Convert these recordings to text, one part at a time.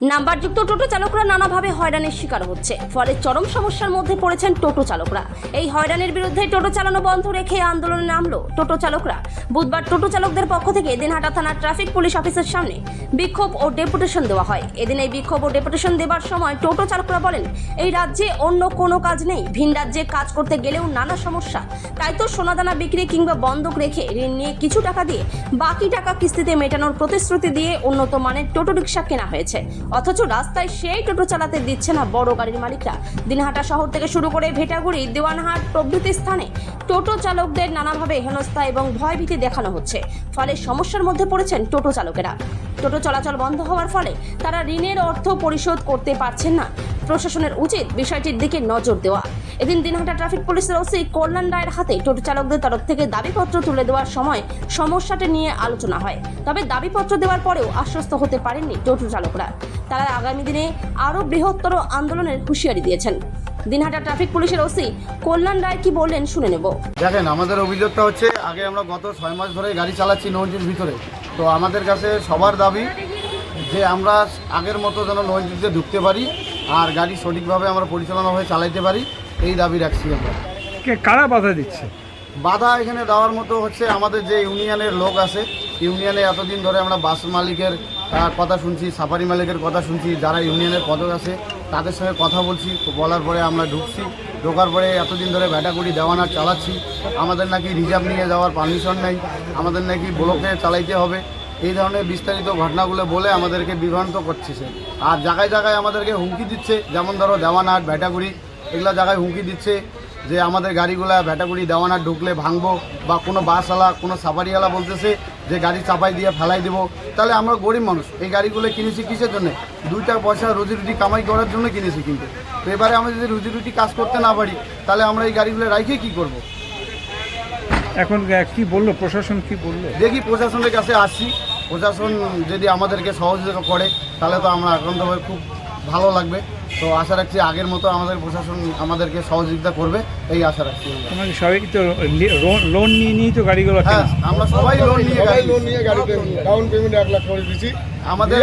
নাম্বারযুক্ত টোটো চালকরা নানাভাবে হয়রানির শিকার হচ্ছে, ফলে চরম সমস্যার মধ্যে পড়েছেন টোটো চালকরা। এই হয়রানির বিরুদ্ধে টোটো চালানো বন্ধ রেখে আন্দোলনে নামলো টোটো চালকরা। বুধবার টোটো চালকদের পক্ষ থেকে দিনহাটা থানার ট্রাফিক পুলিশ অফিসের সামনে বিক্ষোভ ও ডেপুটেশন দেওয়া হয়। এদিন এই বিক্ষোভ ও ডেপুটেশন দেওয়ার সময় টোটো চালকরা বলেন, এই রাজ্যে অন্য কোনো কাজ নেই, ভিন রাজ্যে কাজ করতে গেলেও নানা সমস্যা, তাই তো সোনাদানা বিক্রি কিংবা বন্ধক রেখে ঋণ নিয়ে কিছু টাকা দিয়ে বাকি টাকা কিস্তিতে মেটানোর প্রতিশ্রুতি দিয়ে উন্নত মানের টোটো রিক্সা কেনা হয়েছে, অথচ রাস্তায় সেই টোটো চালাতে দিচ্ছে না বড় গাড়ির মালিকরা। দিনহাটা শহর থেকে শুরু করে ভেটাগুড়ি, দেওয়ানহাট প্রভৃতি স্থানে টোটো চালকদের নানাভাবে হেনস্থা এবং ভয়ভীতি দেখানো হচ্ছে, ফলে সমস্যার মধ্যে পড়েছেন টোটো চালকেরা। টোটো চলাচল বন্ধ হওয়ার ফলে তারা ঋণের অর্থ পরিশোধ করতে পারছেন না। প্রশাসনের উচিত বিষয়টির দিকে নজর দেওয়া। এদিন দিনহাটা ট্রাফিক পুলিশের ওসি কল্যাণ রায়ের হাতে টোটো চালকদের তরফ থেকে দাবিপত্র তুলে দেওয়ার সময় সমস্যাটি নিয়ে আলোচনা হয়। তবে দাবিপত্র দেওয়ার পরেও আশ্বস্ত হতে পারেননি টোটো চালকরা। তারা আগামী দিনে আরও বৃহত্তর আন্দোলনের হুঁশিয়ারি দিয়েছেন। দিনহাটা ট্রাফিক পুলিশের ওসি কল্যাণ রায় কি বললেন শুনে নেব। দেখেন, আমাদের অভিযোগটা হচ্ছে, আগে আমরা গত 6 মাস ধরে গাড়ি চালাচ্ছি নৌজির ভিতরে। তো আমাদের কাছে সবার দাবি যে আমরা আগের মতো যেন নৌজিতে ঢুকতে পারি আর গাড়ি সঠিকভাবে আমরা পরিচালনাভাবে চালাইতে পারি, এই দাবি রাখছি আমরা। কারা বাধা দিচ্ছে? বাধা এখানে দেওয়ার মতো হচ্ছে আমাদের যে ইউনিয়নের লোক আছে। ইউনিয়নে এতদিন ধরে আমরা বাস মালিকের কথা শুনছি, সাফারি মালিকের কথা শুনছি, যারা ইউনিয়নের পদক আছে তাদের সঙ্গে কথা বলছি। বলার পরে আমরা ঢোকার পরে এতদিন ধরে ভেটাগুড়ি দেওয়ানহাট চালাচ্ছি। আমাদের নাকি রিজার্ভ নিয়ে যাওয়ার পারমিশন নেই, আমাদের নাকি ব্লকে চালাইতে হবে, এই ধরনের বিস্তারিত ঘটনাগুলো বলে আমাদেরকে বিভ্রান্ত করছে সে। আর জায়গায় জায়গায় আমাদেরকে হুমকি দিচ্ছে, যেমন ধরো দেওয়ানহাট, ভেটাগুড়ি এগুলো জায়গায় হুমকি দিচ্ছে যে আমাদের গাড়িগুলা ভেটাগুড়ি দেওয়ানহাট ঢুকলে ভাঙবো, বা কোনো বাসওয়ালা, কোনো সাফারিওয়ালা বলতেছে যে গাড়ি চাপাই দিয়ে ফেলাই দেবো। তাহলে আমরা গরিব মানুষ, এই গাড়িগুলো কিনেছি কিসের জন্য? 2 টাকা পয়সা রুজি রুটি কামাই করার জন্য কিনেছি। কিন্তু তো এবারে আমরা যদি রুজি রুটি কাজ করতে না পারি, তাহলে আমরা এই গাড়িগুলো রাইখে কী করব? এখন কি বললো প্রশাসন, কি বললো? দেখি, প্রশাসনের কাছে আসছি, প্রশাসন যদি আমাদেরকে সহযোগিতা করে তাহলে তো আমরা একান্তভাবে খুব ভালো লাগবে। তো আশা রাখছি আগের মতো আমাদের প্রশাসন আমাদেরকে সহযোগিতা করবে, এই আশা রাখছি। তোমাকে সবাই তো লোন নিয়েই তো গাড়িগুলো? হ্যাঁ, আমরা সবাই লোন নিয়ে গাড়িতে ডাউন পেমেন্ট 1 লাখ করে দিয়েছি। আমাদের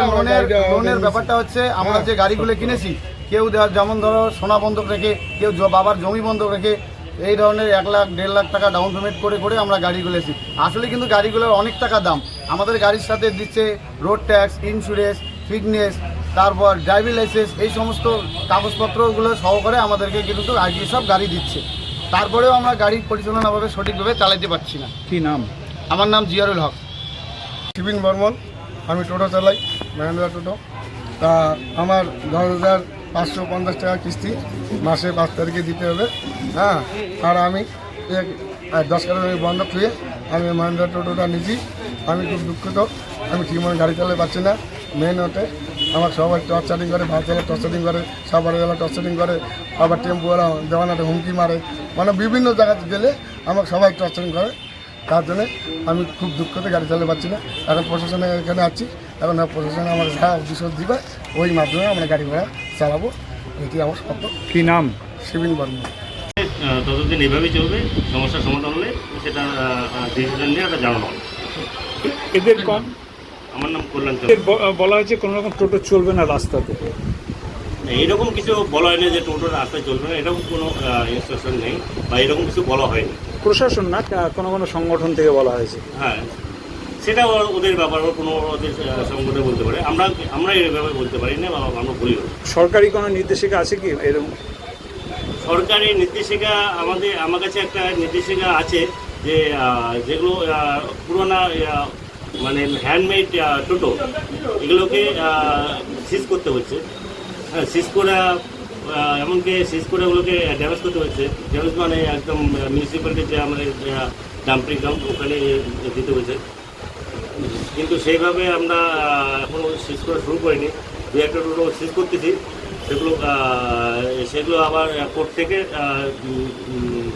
লোনের ব্যাপারটা হচ্ছে, আমরা যে গাড়িগুলো কিনেছি, কেউ যেমন ধরো সোনা বন্ধক রেখে, কেউ বাবার জমি বন্ধক রেখে, এই ধরনের 1 লাখ 1.5 লাখ টাকা ডাউন পেমেন্ট করে আমরা গাড়িগুলো এসেছি। আসলে কিন্তু গাড়িগুলোর অনেক টাকা দাম। আমাদের গাড়ির সাথে দিচ্ছে রোড ট্যাক্স, ইন্স্যুরেন্স, ফিটনেস, তারপর ড্রাইভিং লাইসেন্স, এই সমস্ত কাগজপত্রগুলো সহকারে আমাদেরকে কিন্তু আইটি সব গাড়ি দিচ্ছে। তারপরেও আমরা গাড়ি পরিচালনাভাবে সঠিকভাবে চালাতে পারছি না। কি নাম? আমার নাম জিয়ারুল হক। শিবিন বর্মন, আমি টোটো চালাই, মহেন্দ্রা টোটো। তা আমার 10,550 টাকা কিস্তি মাসে 5 তারিখে দিতে হবে। হ্যাঁ, আর আমি 10 টাকা বন্ধ খুঁয়ে আমি মহেন্দ্রা টোটোটা নিয়েছি। আমি খুব দুঃখিত, আমি ঠিকমতো গাড়ি চালাতে পারছি না। মেন ওটে আমার সবাই টর্চারিং করে, ভারতওয়ালা টর্চারিং করে, সাফারিওয়ালা টর্চারিং করে, আবার টেম্পুওয়ালা দেওয়ানাতে হুমকি মারে, মানে বিভিন্ন জায়গাতে গেলে আমাকে সবাই টর্চারিং করে। তার জন্যে আমি খুব দুঃখিত, গাড়ি চালাতে পারছি না। এখন প্রশাসনের এখানে আছি, এখন প্রশাসনে আমার যা অভিযোগ দিবে ওই মাধ্যমে আমরা গাড়ি ঘোড়া চালাবো, এটি আমার সত্য। কি নাম? শিবিন বর্মন। ততদিন এভাবেই চলবে, সমস্যার সমাধান হলে সেটা ডিসিশন নিয়ে একটা জানানো হবে। এদের কম? আমার নাম কল্যাণ চন্দ্র। এদের বলা হয়েছে কোনো রকম টোটো চলবে না রাস্তাতে। এরকম কিছু বলা হয়নি যে টোটোর রাস্তায় চলবে না, এরকম কোনো ইনস্ট্রাকশন নেই বা এরকম কিছু বলা হয়নি। প্রশাসন না, কোনো সংগঠন থেকে বলা হয়েছে? হ্যাঁ, সেটা ওদের ব্যাপার, ওদের সংগঠন বলতে পারে, আমরা এইভাবে বলতে পারি না বা আমরা বলি না। সরকারি কোনো নির্দেশিকা আছে কি এরকম? সরকারি নির্দেশিকা আমার কাছে একটা নির্দেশিকা আছে যে যেগুলো পুরোনো মানে হ্যান্ডমেড টোটো, এগুলোকে সিজ করতে হচ্ছে। হ্যাঁ, সিজ করে এমনকি সিজ করে ওগুলোকে ড্যামেজ করতে হচ্ছে। ড্যামেজ মানে একদম মিউনিসিপ্যালিটির যে আমাদের ডাম্পিং গ্রাউন্ড, ওখানে দিতে হয়েছে। কিন্তু সেইভাবে আমরা এখনও সিজ করা শুরু করিনি। 2-1টা টোটো সিজ করতেছি, সেগুলো আবার কোর্ট থেকে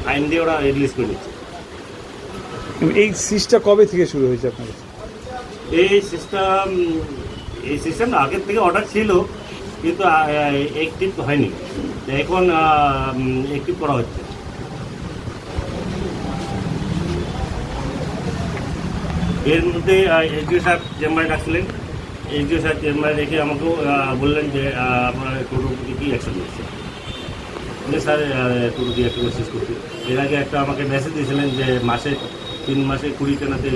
ফাইন দিয়ে ওরা রিলিজ করে নিচ্ছে। এই সিজটা কবে থেকে শুরু হয়েছে আপনাদের? এই সিস্টেম আগের থেকে অর্ডার ছিল, কিন্তু অ্যাক্টিভ হয়নি, এখন অ্যাক্টিভ করা হচ্ছে। এর মধ্যে এসডিও সাহেব চেম্বারে ডাকছিলেন, এসডিও স্যার চেম্বারে রেখে আমাকেও বললেন যে আপনারা টোটোর প্রতি কী অ্যাকশন নিচ্ছেন। স্যার টোটো দিয়ে একটা সিজ করতে, এর আগে একটা আমাকে মেসেজ দিয়েছিলেন যে 3 মাসে 20 টানাতে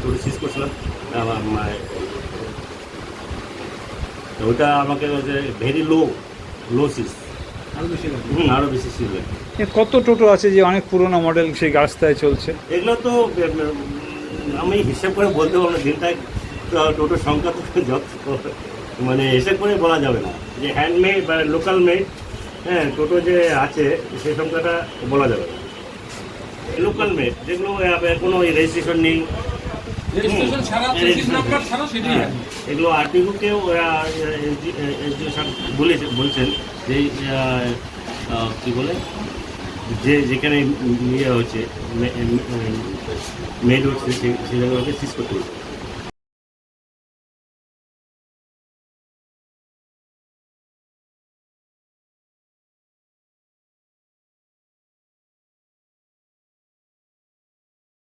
টোটো সিজ করছিলাম আমার মায়ের, ওটা আমাকে ভেরি লো সিজ, আরও বেশি সিজ লাগে। কত টোটো আছে যে অনেক পুরোনো মডেল সেই রাস্তায় চলছে? এগুলো তো আমি হিসাব করে বলতে পারবো না, দিনটায় টোটোর সংখ্যা তো মানে হিসাব করে বলা যাবে না যে হ্যান্ডমেড বা লোকাল মেড, হ্যাঁ টোটো যে আছে সেই সংখ্যাটা বলা যাবে না। লোকাল মেড যেগুলো কোনো রেজিস্ট্রেশন নেই, এগুলো আরটিওকেও বলছেন যে কী বলে যে যেখানে ইয়ে হচ্ছে মেড হচ্ছে সেই জায়গাগুলোকে সিজ করতে হচ্ছে।